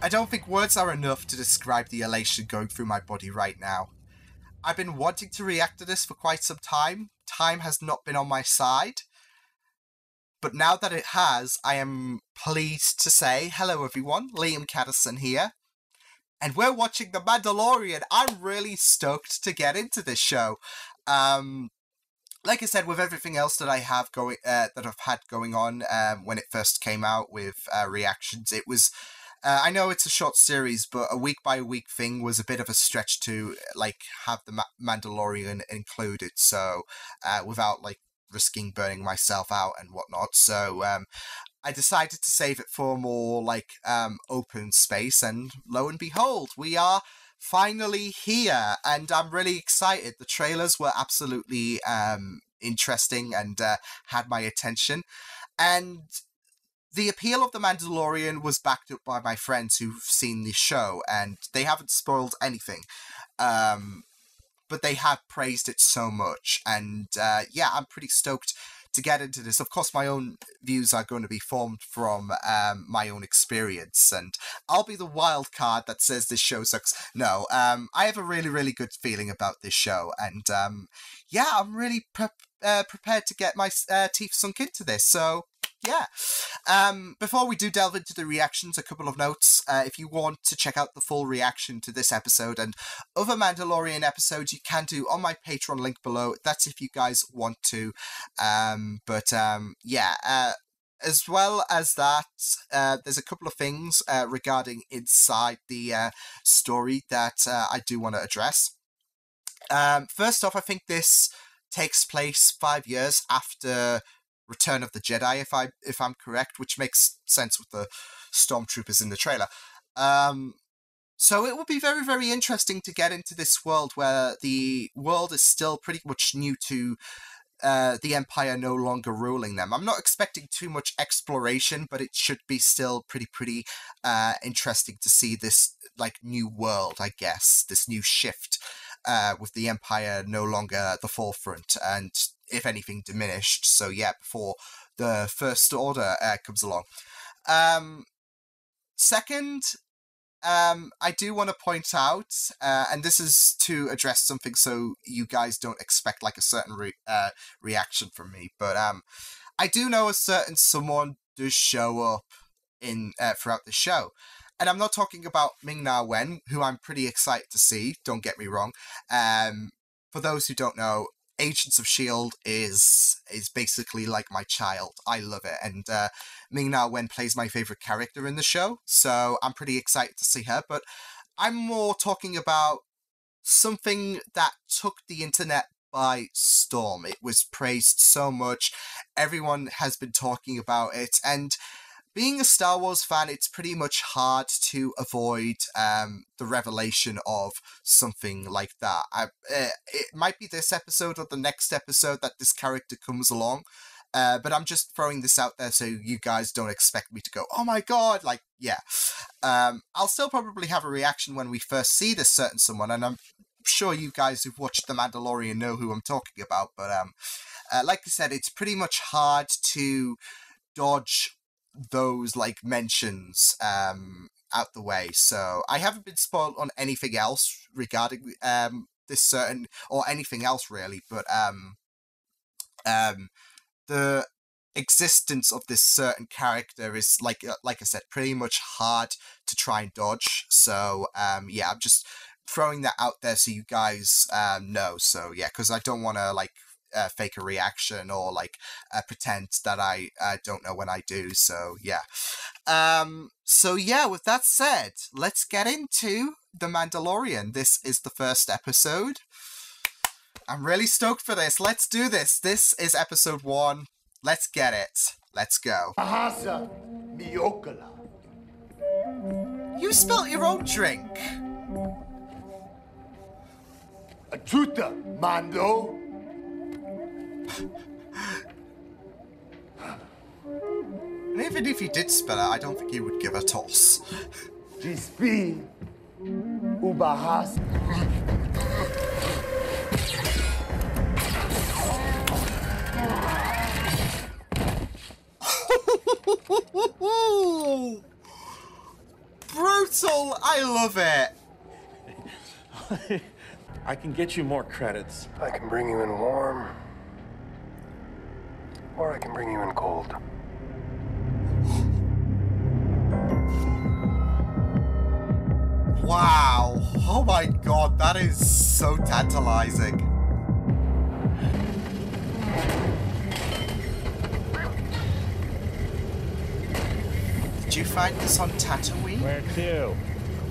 I don't think words are enough to describe the elation going through my body right now. I've been wanting to react to this for quite some time. Time has not been on my side. But now that it has, I am pleased to say, hello everyone, Liam Catterson here. And we're watching The Mandalorian. I'm really stoked to get into this show. Like I said, with everything else that I have going, that I've had going on when it first came out with reactions, it was. I know it's a short series, but a week-by-week thing was a bit of a stretch to like have the Mandalorian included. So without like risking burning myself out and whatnot, so I decided to save it for more like open space. And lo and behold, we are finally here, and I'm really excited. The trailers were absolutely interesting and had my attention, and the appeal of The Mandalorian was backed up by my friends who've seen the show, and they haven't spoiled anything, but they have praised it so much, and yeah, I'm pretty stoked to get into this. Of course, my own views are going to be formed from my own experience, and I'll be the wild card that says this show sucks. No, I have a really, really good feeling about this show, and yeah, I'm really prepared to get my teeth sunk into this, so yeah. Before we do delve into the reactions, a couple of notes. If you want to check out the full reaction to this episode and other Mandalorian episodes, you can do on my Patreon link below. That's if you guys want to. Yeah. As well as that, there's a couple of things regarding inside the story that I do want to address. First off, I think this takes place 5 years after Return of the Jedi, if I'm correct, which makes sense with the stormtroopers in the trailer. So it will be very, very interesting to get into this world where the world is still pretty much new to the Empire no longer ruling them. I'm not expecting too much exploration, but it should be still pretty interesting to see this like new world, I guess, this new shift with the Empire no longer at the forefront, and if anything, diminished. So yeah, before the First Order comes along. Second, I do want to point out, and this is to address something so you guys don't expect like a certain reaction from me, but I do know a certain someone does show up in throughout the show. And I'm not talking about Ming-Na Wen, who I'm pretty excited to see, don't get me wrong. For those who don't know, Agents of S.H.I.E.L.D. is basically like my child. I love it, and Ming-Na Wen plays my favourite character in the show, so I'm pretty excited to see her, but I'm more talking about something that took the internet by storm. It was praised so much, everyone has been talking about it, and being a Star Wars fan, it's pretty much hard to avoid the revelation of something like that. It might be this episode or the next episode that this character comes along, but I'm just throwing this out there so you guys don't expect me to go, oh my god, like, yeah. I'll still probably have a reaction when we first see this certain someone, and I'm sure you guys who've watched The Mandalorian know who I'm talking about, but like I said, it's pretty much hard to dodge those like mentions out the way. So I haven't been spoiled on anything else regarding this certain or anything else really, but the existence of this certain character is like I said, pretty much hard to try and dodge. So yeah, I'm just throwing that out there so you guys know. So yeah, because I don't want to like fake a reaction or like pretend that I don't know when I do. So yeah. So yeah, with that said, let's get into The Mandalorian. This is the first episode. I'm really stoked for this. Let's do this. This is episode 1. Let's get it. Let's go. You spilt your own drink. Tuta, Mando. And even if he did spill it, I don't think he would give a toss. Gispi. Ubahas. I love it. I can get you more credits. I can bring you in warm, or I can bring you in cold. Wow. Oh my god, that is so tantalizing. Did you find this on Tatooine? Where to?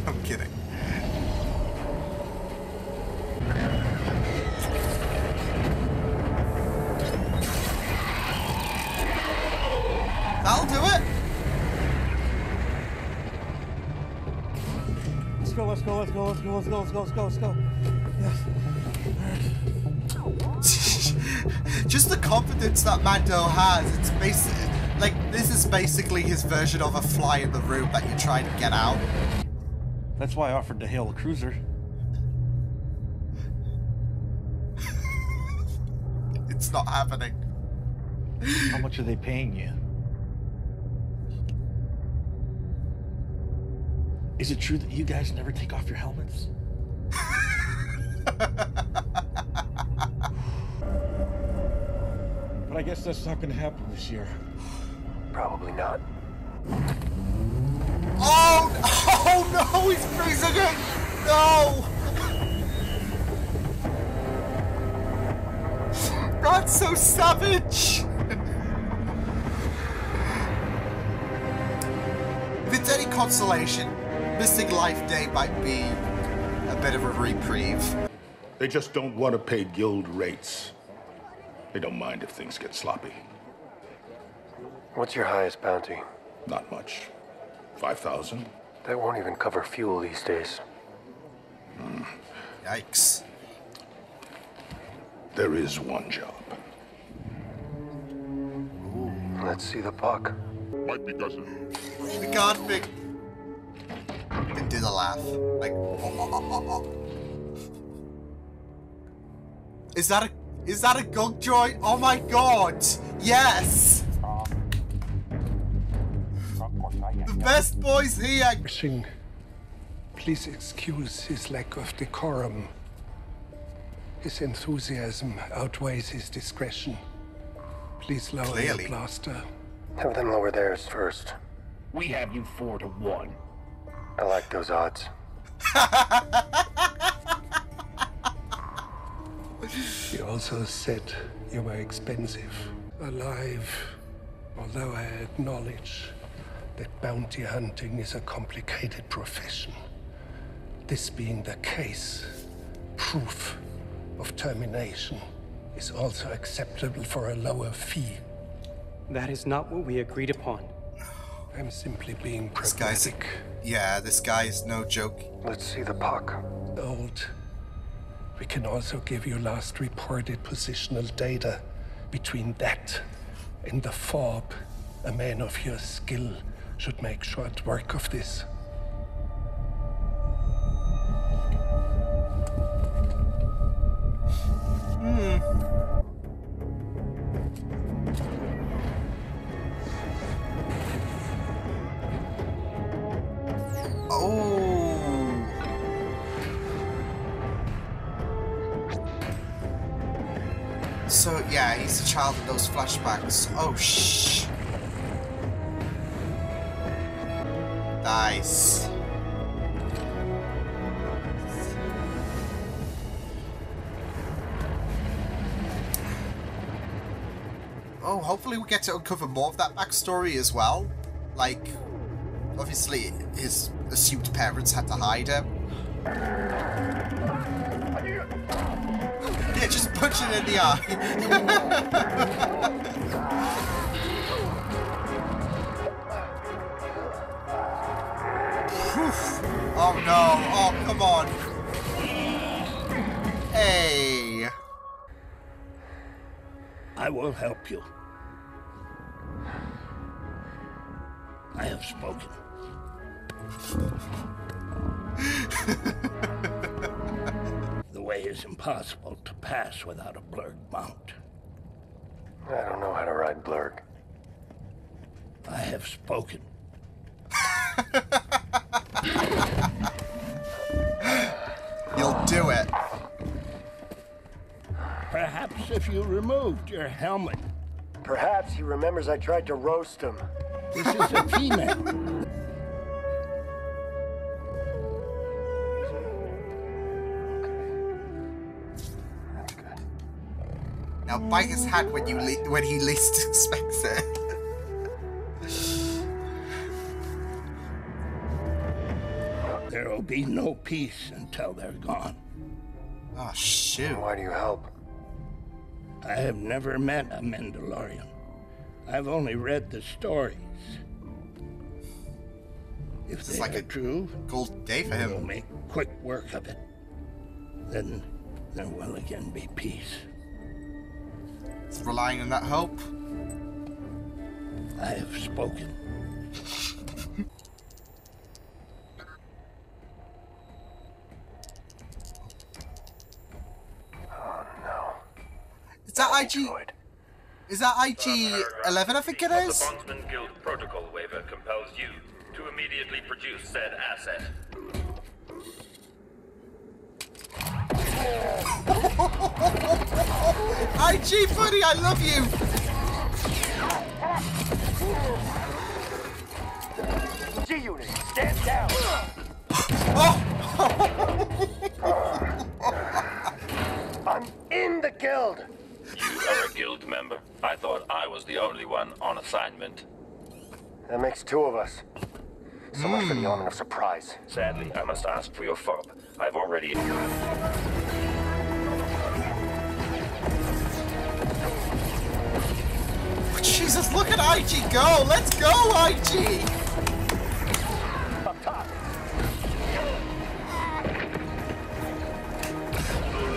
I'm kidding. That'll do it. Let's go, let's go, let's go, let's go, let's go, let's go, let's go, let's go. Yes. Just the confidence that Mando has. It's basically like this is basically his version of a fly in the room that you're trying to get out. That's why I offered to hail a cruiser. It's not happening. How much are they paying you? Is it true that you guys never take off your helmets? But I guess that's not going to happen this year. Probably not. Oh no, he's freezing it! No! That's so savage! If it's any consolation, missing Life Day might be a bit of a reprieve. They just don't want to pay guild rates. They don't mind if things get sloppy. What's your highest bounty? Not much. 5,000? That won't even cover fuel these days. Yikes. There is one job. Let's see the puck. Might be dozen. The guard thing. Didn't do the laugh. Like, oh. Is that a gug joint? Oh my god! Yes! The best boys here! Please excuse his lack of decorum. His enthusiasm outweighs his discretion. Please lower your blaster. Have them lower theirs first. We have you 4-1. I like those odds. You also said you were expensive. Alive, although I acknowledge that bounty hunting is a complicated profession. This being the case, proof of termination is also acceptable for a lower fee. That is not what we agreed upon. I'm simply being This guy's... pragmatic. Yeah, this guy's no joke. Let's see the puck. Old. We can also give you last reported positional data. Between that and the fob, a man of your skill should make short work of this. Oh. So, yeah, he's a child of those flashbacks. Oh, shh. Nice. Oh, hopefully we get to uncover more of that backstory as well. Like, obviously, his assumed parents had to hide him. Yeah, just punch it in the eye. Oh no, oh come on. Hey. I will help you. I have spoken. The way is impossible to pass without a blurred mount. I don't know how to ride blurg. I have spoken. You'll do it. Perhaps if you removed your helmet. Perhaps he remembers I tried to roast him. This is a female. That's good. Now bite his hand when he least expects it. There will be no peace until they're gone. Oh shoot. Why do you help? I have never met a Mandalorian. I've only read the stories. If This they is like are a true, gold day for we'll him. make quick work of it. Then there will again be peace. It's relying on that hope. I have spoken. Oh no. Is that IG? Is that IG 11? I think it is. The Bondsman Guild protocol waiver compels you to immediately produce said asset. IG buddy, I love you. G-Unit, stand down! I'm in the guild! You are a guild member. I thought I was the only one on assignment. That makes two of us. So much for the element of surprise. Sadly, I must ask for your fob. I've already... Jesus, look at IG go! Let's go, IG! Up top!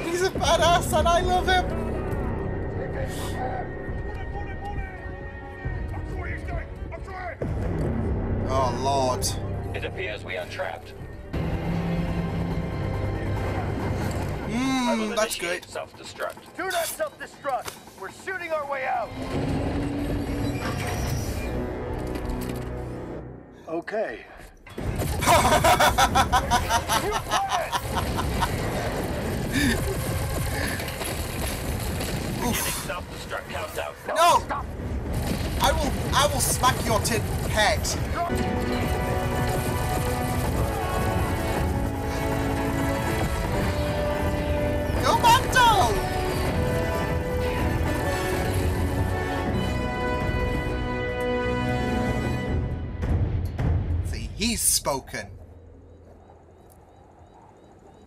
He's a badass and I love him! Oh, Lord. It appears we are trapped. That's good. Self-destruct. Do not self-destruct! We're shooting our way out! Okay. Self-destruct countdown. No! Stop. I will smack your tin head. Go Mando! See, he's spoken.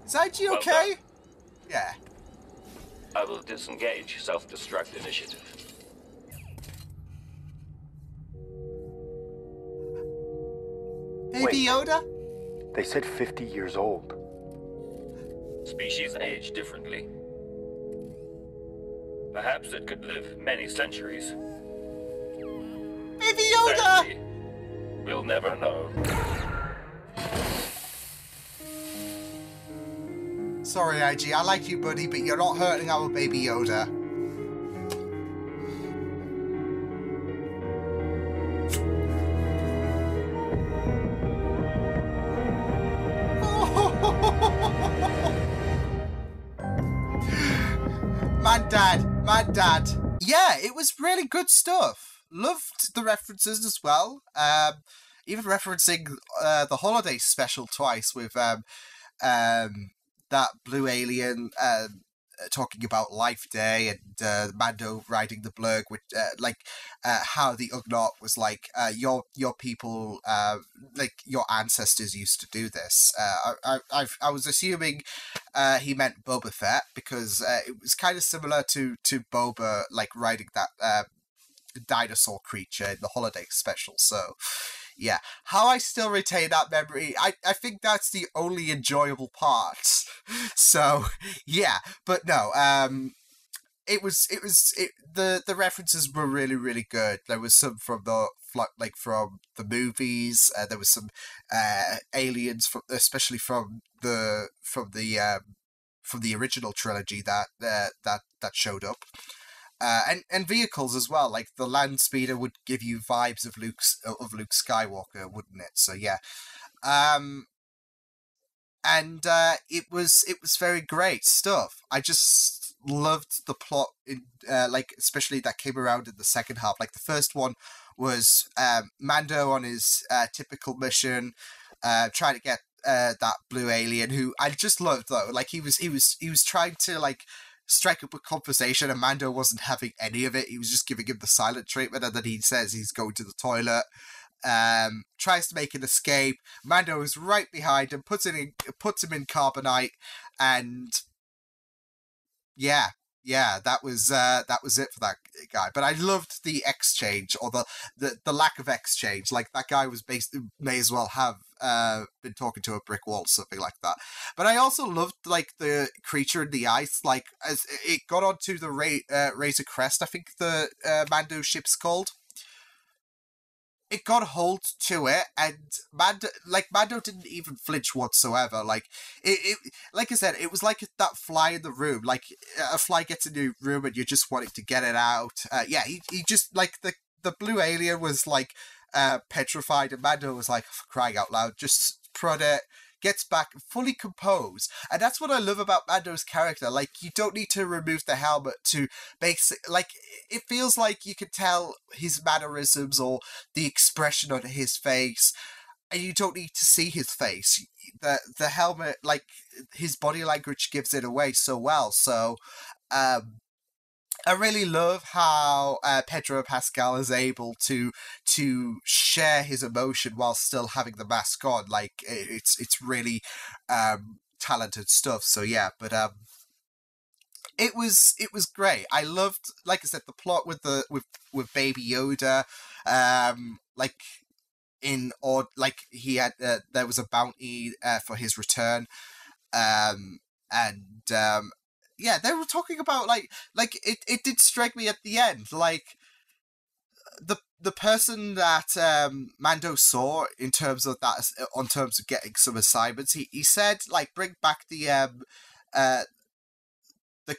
Is IG okay? Yeah. I will disengage self-destruct initiative. Baby Yoda? They said 50 years old. Species age differently. Perhaps it could live many centuries. Baby Yoda! Sadly, we'll never know. Sorry, IG, I like you, buddy, but you're not hurting our Baby Yoda. My dad. Yeah, it was really good stuff. Loved the references as well. Even referencing the holiday special twice with that blue alien talking about Life Day and Mando riding the Blurg, which how the Ugnaught was like your people, like your ancestors used to do this. I was assuming he meant Boba Fett because it was kind of similar to Boba like riding that dinosaur creature in the holiday special. So yeah, how I still retain that memory, I think that's the only enjoyable part. So yeah, but no, the references were really, really good. There was some from from the movies. There was some aliens especially from the original trilogy that showed up. And vehicles as well, like the land speeder would give you vibes of Luke Skywalker, wouldn't it? So yeah, and it was very great stuff. I just loved the plot, in like especially that came around in the second half. Like the first one was Mando on his typical mission, trying to get that blue alien, who I just loved though. Like he was trying to like strike up a conversation, and Mando wasn't having any of it. He was just giving him the silent treatment, and then he says he's going to the toilet. Tries to make an escape. Mando is right behind him, puts him in carbonite, and yeah, that was it for that guy. But I loved the exchange, or the lack of exchange. Like that guy was may as well have been talking to a brick wall, something like that. But I also loved like the creature in the ice. Like as it got onto the Razor Crest, I think the Mando ship's called. It got hold to it, and Mando didn't even flinch whatsoever. Like it like I said, it was like that fly in the room. Like a fly gets in your room and you're just wanting to get it out. He just like the blue alien was like petrified, and Mando was like, for crying out loud, just prod it. Gets back fully composed, and that's what I love about Mando's character. Like, you don't need to remove the helmet to like it feels like you can tell his mannerisms or the expression on his face, and you don't need to see his face. The helmet, like his body language, gives it away so well. So, I really love how Pedro Pascal is able to share his emotion while still having the mask on. Like it's really talented stuff. So yeah, but it was great. I loved, like I said, the plot with Baby Yoda. He had there was a bounty for his return, yeah, they were talking about like it did strike me at the end, like the person that Mando saw in terms of that, on terms of getting some assignments, he said like bring back the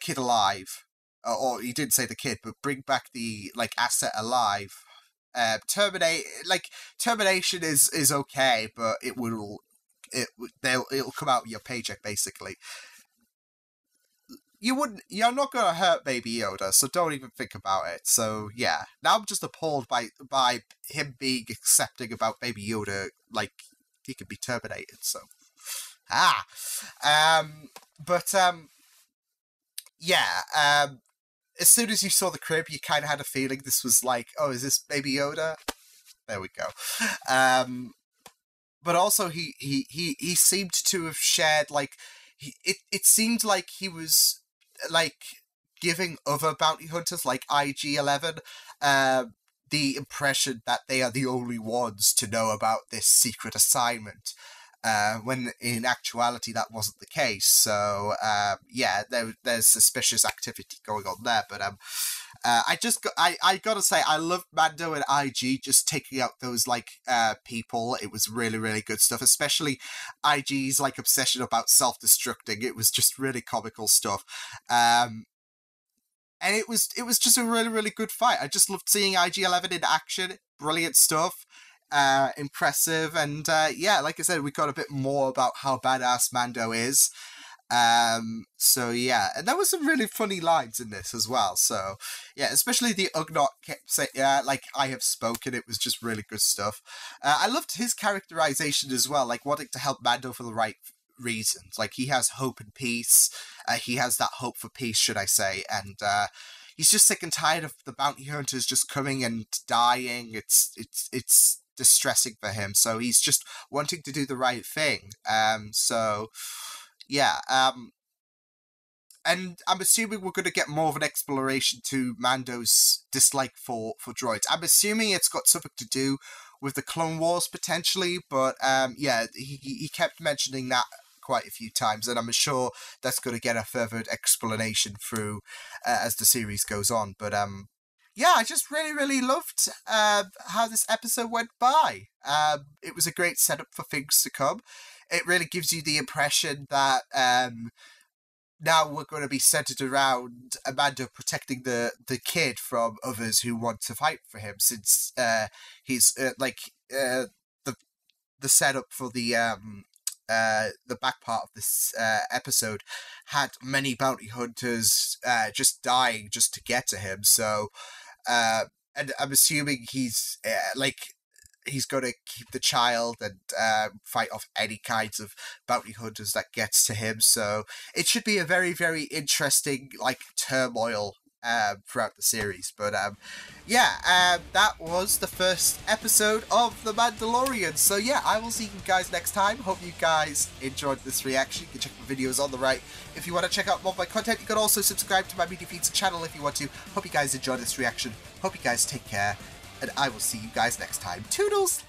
kid alive, or he didn't say the kid, but bring back the like asset alive. Termination is okay, but it'll come out of your paycheck basically. You're not gonna hurt Baby Yoda, so don't even think about it. So yeah, now I'm just appalled by him being accepting about Baby Yoda, like he could be terminated. So as soon as you saw the crib, you kind of had a feeling this was like, oh, is this Baby Yoda? There we go. But also he seemed to have shared like it seemed like he was like giving other bounty hunters like IG-11 the impression that they are the only ones to know about this secret assignment, when in actuality that wasn't the case. So there's suspicious activity going on there. But I gotta say, I love Mando and IG just taking out those like people. It was really, really good stuff, especially IG's like obsession about self-destructing. It was just really comical stuff. And it was just a really, really good fight. I just loved seeing IG-11 in action. Brilliant stuff. Impressive. And like I said, we got a bit more about how badass Mando is. So yeah, and there was some really funny lines in this as well. So yeah, especially the Ugnaught kept saying, like, I have spoken. It was just really good stuff. I loved his characterization as well, like wanting to help Mando for the right reasons. Like, he has hope and peace. He has that hope for peace, should I say, and he's just sick and tired of the bounty hunters just coming and dying. It's distressing for him, so he's just wanting to do the right thing. And I'm assuming we're going to get more of an exploration to Mando's dislike for droids. I'm assuming it's got something to do with the Clone Wars, potentially, but he kept mentioning that quite a few times, and I'm sure that's going to get a further explanation through as the series goes on. But I just really, really loved how this episode went by. It was a great setup for things to come. It really gives you the impression that now we're going to be centered around Mando protecting the kid from others who want to fight for him, since he's the setup for the the back part of this episode had many bounty hunters just dying just to get to him. So, and I'm assuming he's he's going to keep the child and fight off any kinds of bounty hunters that gets to him. So it should be a very, very interesting turmoil throughout the series. But that was the first episode of The Mandalorian. So yeah, I will see you guys next time. Hope you guys enjoyed this reaction. You can check my videos on the right. If you want to check out more of my content, you can also subscribe to my Media Feeds channel if you want to. Hope you guys enjoyed this reaction. Hope you guys take care. And I will see you guys next time. Toodles!